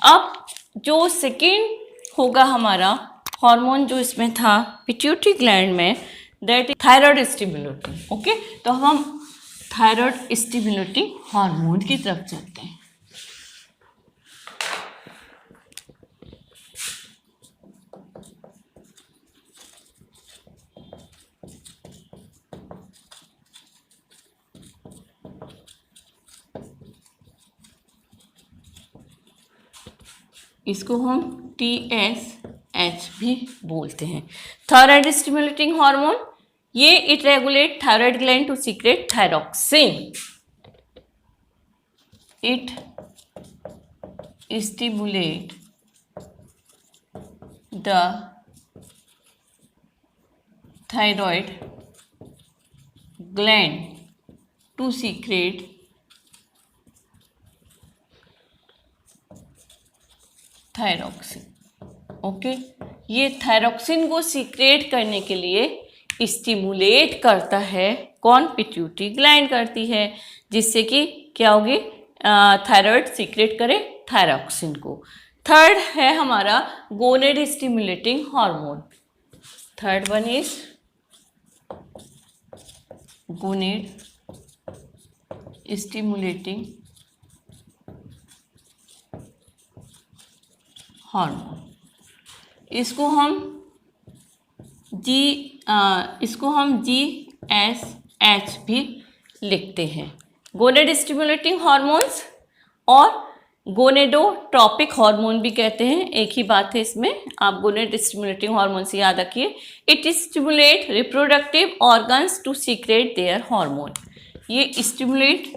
अब जो सेकेंड होगा हमारा हार्मोन जो इसमें था पिट्यूटरी ग्लैंड में, that is thyroid stimulating. Okay, तो हम थायराइड स्टिमुलेटिंग हार्मोन की तरफ चलते हैं। इसको हम TSH भी बोलते हैं, थायराइड स्टिमुलेटिंग हार्मोन। ये it regulate thyroid gland to secrete thyroxine. It stimulate the thyroid gland to secrete thyroxine. Okay, ये थायरॉक्सिन को सीक्रेट करने के लिए स्टिमुलेट करता है, कौन? पिट्यूटरी ग्लैंड करती है, जिससे कि क्या होगी? थायराइड सीक्रेट करे थायरॉक्सिन को। थर्ड है हमारा gonad stimulating hormone. Third one is gonad stimulating hormone. इसको हम GSH भी लिखते हैं। गोनेड स्टिमुलेटिंग हार्मोन्स और गोनेडोट्रोपिक हार्मोन भी कहते हैं, एक ही बात है इसमें। आप गोनेड स्टिमुलेटिंग हार्मोन से याद रखिए, it stimulate reproductive organs to secrete their hormone. ये stimulate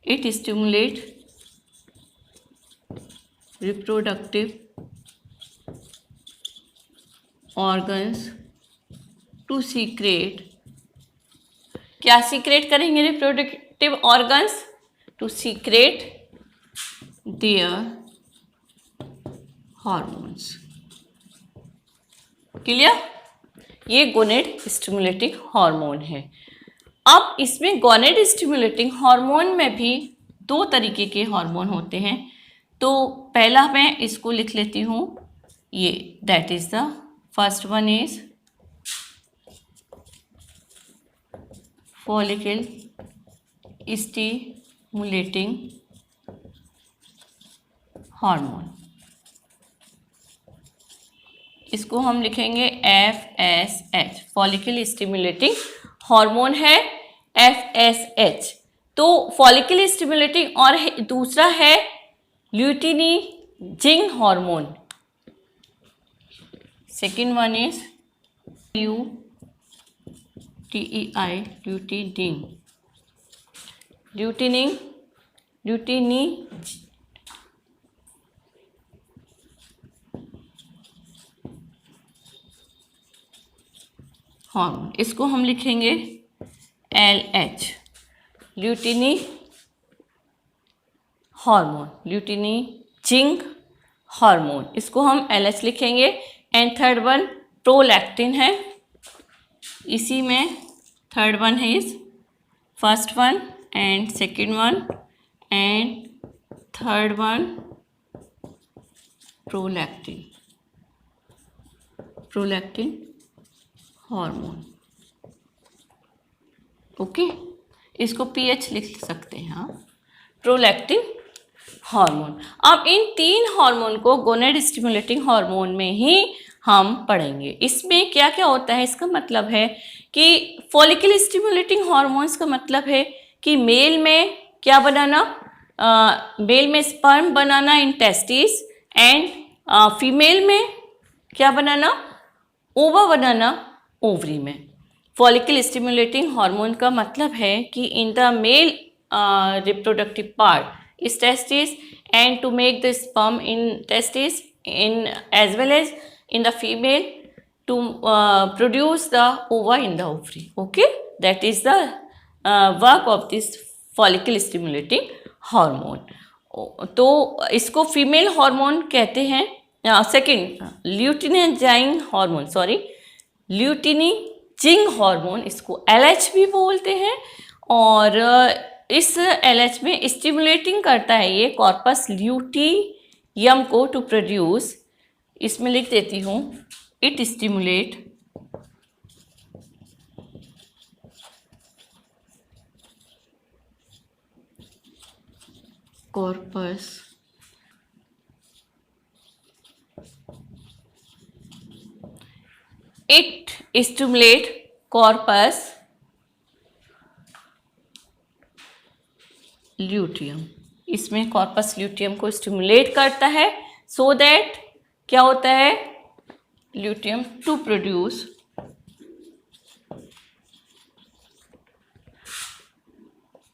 it stimulate reproductive organs to secrete, क्या सीक्रेट करेंगे reproductive organs? To secrete their hormones. Clear? ये गोनेड स्टिमुलेटिंग हार्मोन है। अब इसमें गोनेड स्टिमुलेटिंग हार्मोन में भी दो तरीके के हार्मोन होते हैं। तो पहला मैं इसको लिख लेती हूँ, ये that is the first one is follicle stimulating hormone. इसको हम लिखेंगे FSH, फॉलिकल स्टिमुलेटिंग हार्मोन है FSH। तो फॉलिकल स्टिमुलेटिंग, और दूसरा है luteinizing hormone. Second one is LUTEI, luteinizing hormone. इसको हम लिखेंगे LH, ल्यूटिनी हार्मोन, ल्यूटिनिजिंग हार्मोन। इसको हम LH लिखेंगे। एंड थर्ड वन प्रोलैक्टिन है। इसी में थर्ड वन है इस first one and second one and third one prolactin hormone. Okay, इसको PH लिख सकते हैं आप, प्रोलैक्टिन हार्मोन। अब इन तीन हार्मोन को गोनेड स्टिमुलेटिंग हार्मोन में ही हम पढ़ेंगे। इसमें क्या क्या होता है, इसका मतलब है कि फॉलिकल स्टिमुलेटिंग हार्मोन्स का मतलब है कि मेल में क्या बनाना, मेल में स्पर्म बनाना इन टेस्टिस, एंड फीमेल में क्या बनाना, ओवा बनाना ओवरी में। फॉलिकल स्टिमुलेटिंग हार्मोन का मतलब है कि in the male reproductive part is testis and to make the sperm in testis in as well as in the female to produce the ova in the ovary. Okay, that is the work of this follicle stimulating hormone. तो इसको female hormone कहते हैं। Second ल्यूटिनिजिंग hormone, sorry ल्यूटिनिजिंग hormone, इसको LH भी बोलते हैं और इस LH में स्टिमुलेटिंग करता है ये कॉर्पस ल्यूटियम को टू प्रोड्यूस, इसमें लिख देती हूँ, it stimulate corpus it stimulate corpus luteum, इसमें कॉर्पस ल्यूटियम को स्टिमुलेट करता है सो दैट क्या होता है, luteum to produce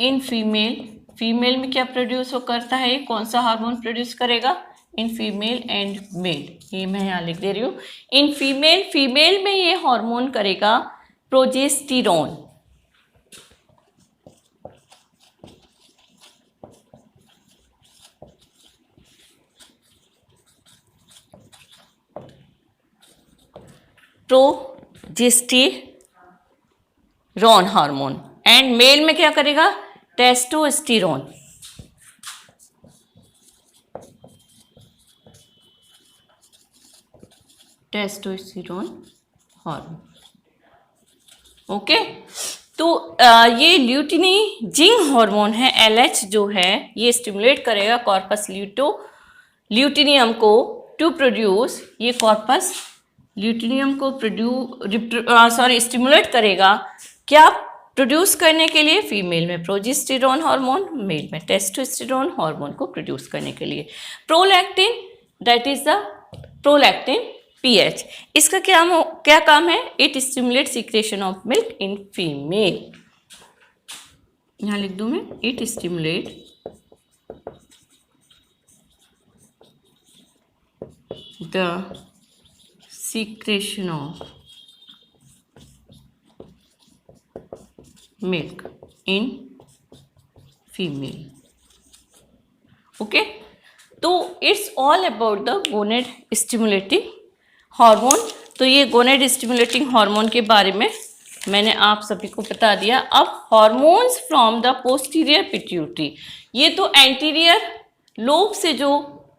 in female में क्या प्रोड्यूस हो करता है, कौन सा हार्मोन प्रोड्यूस करेगा, इन फीमेल एंड मेल, ये मैं यहाँ लिख दे रही हूँ, इन फीमेल में ये हार्मोन करेगा progesterone, progesterone hormone, and male में क्या करेगा, टेस्टोस्टेरोन, टेस्टोस्टेरोन हार्मोन। ओके, तो ये ल्यूटिनिजिंग हार्मोन है LH जो है, ये स्टिमुलेट करेगा कॉर्पस ल्यूटिनियम को टू प्रोड्यूस, ये कॉर्पस ल्यूटिनियम को स्टिमुलेट करेगा क्या प्रोड्यूस करने के लिए, फीमेल में प्रोजेस्टेरोन हार्मोन, मेल में टेस्टोस्टेरोन हार्मोन को प्रोड्यूस करने के लिए। Prolactin, that is the prolactin PH, इसका क्या काम है, it stimulate secretion of milk in female, यहाँ लिख दूं मैं, it stimulate the secretion of milk in female. Okay, तो it's all about the gonad stimulating hormone. तो ये गोनेड स्टिमुलेटिंग हार्मोन के बारे में मैंने आप सभी को बता दिया। अब hormones from the posterior pituitary, ये तो एंटीरियर लोब से जो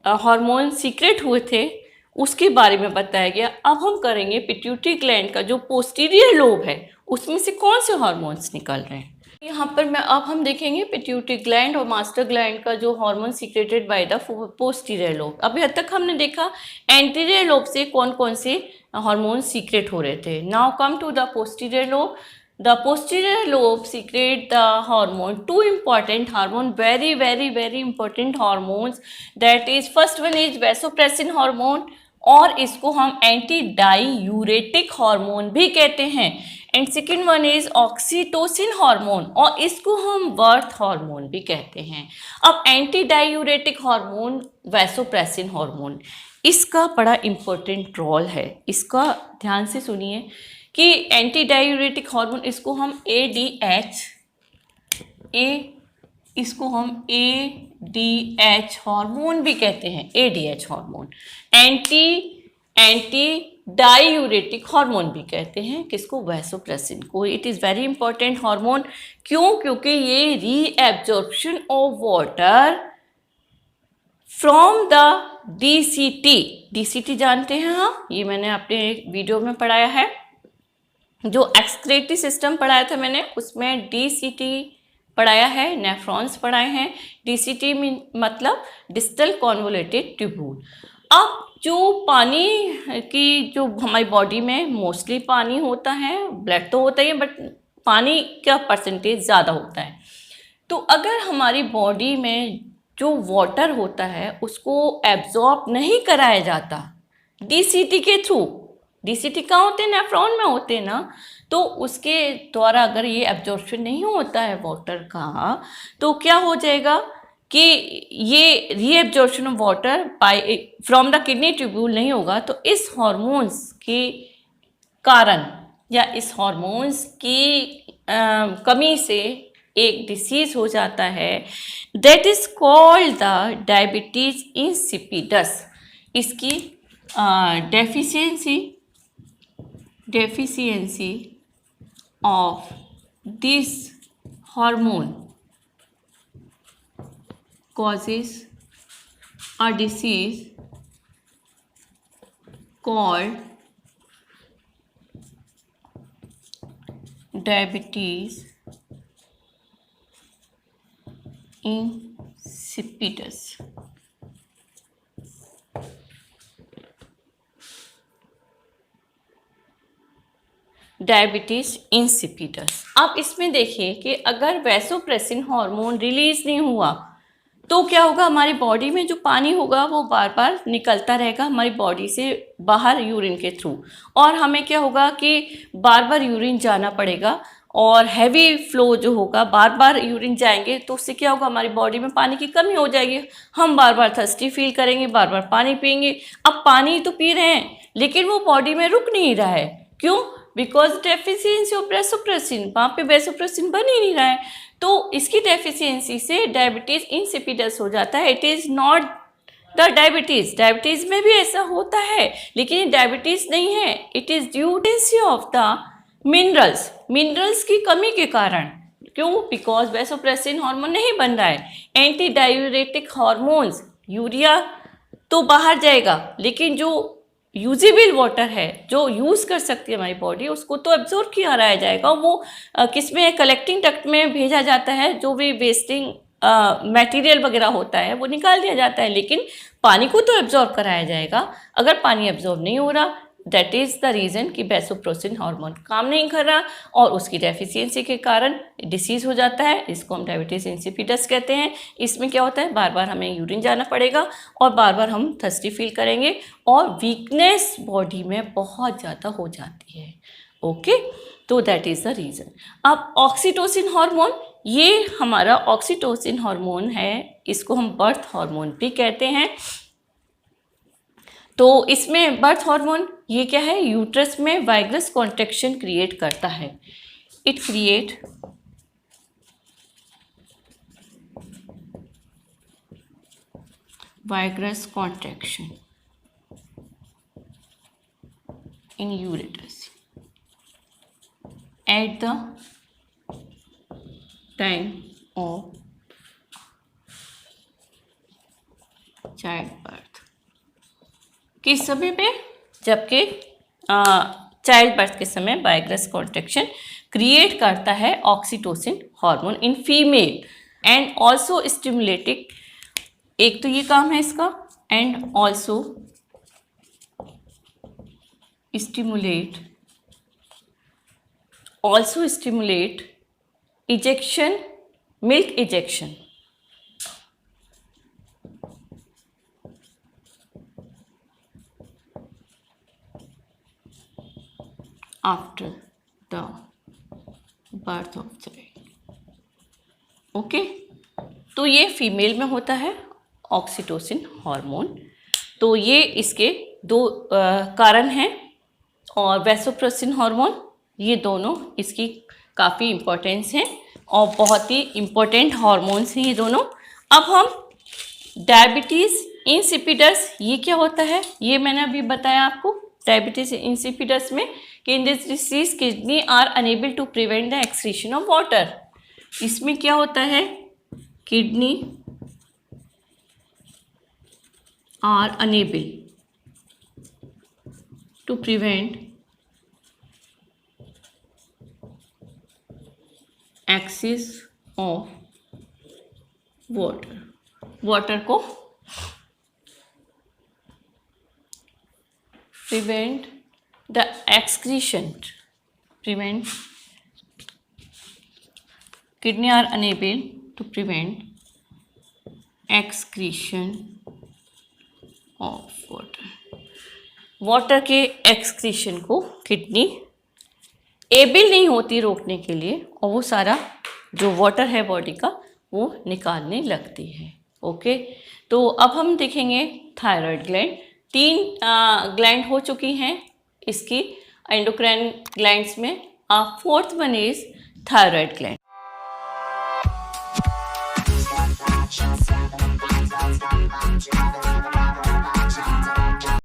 हार्मोन सीक्रेट हुए थे उसके बारे में बताया गया। अब हम करेंगे पिट्यूटरी ग्लैंड का जो पोस्टीरियर लोब है उसमें से कौन से हार्मोन्स निकल रहे हैं। यहाँ पर अब हम देखेंगे पिट्यूटरी ग्लैंड और मास्टर ग्लैंड का जो hormone secreted by the posterior lobe. अभी हद तक हमने देखा एंटीरियर लोब से कौन कौन से हार्मोन सीक्रेट हो रहे थे। Now come to the posterior lobe. The posterior lobe secrete the hormone, two important hormone, very important hormones, that is first one is vasopressin hormone और इसको हम एंटी डाईयूरेटिक हार्मोन भी कहते हैं, and second one is oxytocin hormone और इसको हम birth hormone भी कहते हैं। अब anti diuretic hormone vasopressin hormone, इसका बड़ा इम्पोर्टेंट रोल है, इसका ध्यान से सुनिए कि एंटी डायूरेटिक हार्मोन इसको हम इसको हम ADH हार्मोन भी कहते हैं, ADH hormone, anti diuretic hormone भी कहते हैं किसको, वैसोप्रेसिन को। It is very important hormone, क्यों, क्योंकि ये reabsorption of water from the DCT जानते हैं, हाँ ये मैंने अपने वीडियो में पढ़ाया है, जो एक्सक्रीटरी सिस्टम पढ़ाया था मैंने उसमें DCT पढ़ाया है, नेफ्रॉन्स पढ़ाए हैं। DCT मतलब डिस्टल कॉन्वोलेटेड ट्यूब्यूल। अब जो पानी की जो हमारी बॉडी में मोस्टली पानी होता है, ब्लड तो होता ही है बट पानी का परसेंटेज ज़्यादा होता है। तो अगर हमारी बॉडी में जो वाटर होता है उसको एब्जॉर्ब नहीं कराया जाता DCT के थ्रू, DCT कहाँ होते हैं, नेफ्रॉन में होते हैं ना, तो उसके द्वारा अगर ये एब्जॉर्प्शन नहीं होता है वाटर का तो क्या हो जाएगा कि ये reabsorption of water bye from the kidney tubule नहीं होगा। तो इस हार्मोन्स के कारण या इस हार्मोन्स की कमी से एक डिसीज हो जाता है, that is called the diabetes insipidus. इसकी deficiency of this hormone causes a disease called diabetes insipidus. Diabetes insipidus. अब इसमें देखिए कि अगर वैसोप्रेसिन हार्मोन रिलीज नहीं हुआ तो क्या होगा, हमारी बॉडी में जो पानी होगा वो बार बार निकलता रहेगा हमारी बॉडी से बाहर यूरिन के थ्रू, और हमें क्या होगा कि बार बार यूरिन जाना पड़ेगा, और हैवी फ्लो जो होगा, बार बार यूरिन जाएंगे तो उससे क्या होगा, हमारी बॉडी में पानी की कमी हो जाएगी, हम बार बार थर्स्टी फील करेंगे, बार बार पानी पिएंगे। अब पानी तो पी रहे हैं लेकिन वो बॉडी में रुक नहीं रहा है, क्यों? बिकॉज डेफिशिएंसी ऑफ वैसोप्रेसिन, वहाँ पे वैसोप्रेसिन बन ही नहीं रहा है, तो इसकी डेफिशिएंसी से डायबिटीज इंसिपिडस हो जाता है। It is not the diabetes, diabetes में भी ऐसा होता है लेकिन डायबिटीज नहीं है, it is due deficiency of the minerals, minerals की कमी के कारण। क्यों? बिकॉज वैसोप्रेसिन हार्मोन नहीं बन रहा है। एंटी डायूरेटिक हार्मोन्स, यूरिया तो बाहर जाएगा लेकिन जो यूजेबल वाटर है जो यूज़ कर सकती है हमारी बॉडी, उसको तो एब्जॉर्ब किया रहा जाएगा, वो किस में, कलेक्टिंग डक्ट में भेजा जाता है, जो भी वेस्टिंग मटेरियल वगैरह होता है वो निकाल दिया जाता है, लेकिन पानी को तो एब्जॉर्ब कराया जाएगा। अगर पानी एब्जॉर्ब नहीं हो रहा, दैट इज़ द रीज़न कि वैसोप्रेसिन हार्मोन काम नहीं कर रहा और उसकी डेफिशिएंसी के कारण डिसीज़ हो जाता है। इसको हम डायबिटीज इंसिपिडस कहते हैं। इसमें क्या होता है, बार बार हमें यूरिन जाना पड़ेगा और बार बार हम थर्स्टी फील करेंगे और वीकनेस बॉडी में बहुत ज़्यादा हो जाती है। ओके, तो दैट इज़ द रीज़न। अब ऑक्सीटोसिन हार्मोन, ये हमारा ऑक्सीटोसिन हार्मोन है, इसको हम बर्थ हार्मोन भी कहते हैं। तो इसमें बर्थ हार्मोन ये क्या है, यूट्रस में वाइग्रस कॉन्ट्रैक्शन क्रिएट करता है। It create vigorous contraction in यूरेटस at the time of child birth. किस समय पे? जबकि चाइल्ड बर्थ के समय वाइग्रस कॉन्ट्रैक्शन क्रिएट करता है oxytocin hormone in female and also stimulating, एक तो ये काम है इसका, and also stimulate ejection, milk ejection. After the birth of child. Okay, तो ये फीमेल में होता है ऑक्सीटोसिन हार्मोन। तो ये इसके दो कारण हैं, और वैसोप्रेसिन हार्मोन, ये दोनों इसकी काफ़ी इम्पोर्टेंस हैं और बहुत ही इम्पोर्टेंट हार्मोन्स हैं ये दोनों। अब हम डायबिटीज़ इंसिपिडस, ये क्या होता है, ये मैंने अभी बताया आपको। डायबिटीज इंसिपिडस में कि in this disease kidney are unable to prevent the excretion of water. इसमें क्या होता है, kidney are unable to prevent excess of water, water को prevent the excretion, prevent, kidney are unable to prevent excretion of water, water के excretion को kidney able नहीं होती रोकने के लिए, और वो सारा जो वाटर है बॉडी का वो निकालने लगती है। ओके, तो अब हम देखेंगे थायराइड ग्लैंड। 3 ग्लैंड हो चुकी हैं इसकी एंडोक्राइन ग्लैंड्स में। 4th one is thyroid gland.